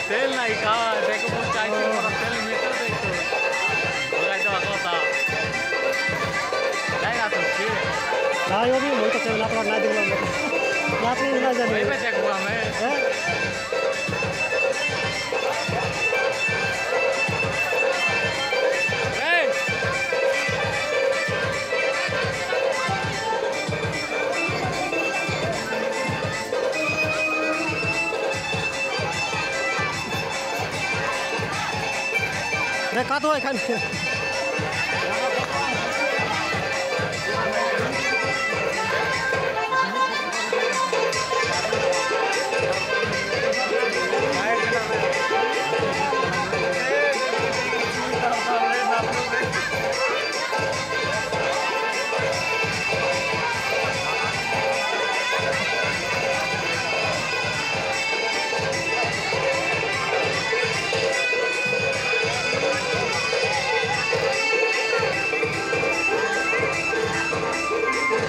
Tel naik kawan, saya mau cari orang tel meter itu. Bukan itu aku tahu. Saya nggak tahu sih. Nah, ini mau kita cek lapor nanti belum. Lapor ini aja nih. Saya cek gua me. Mereka tuh kan.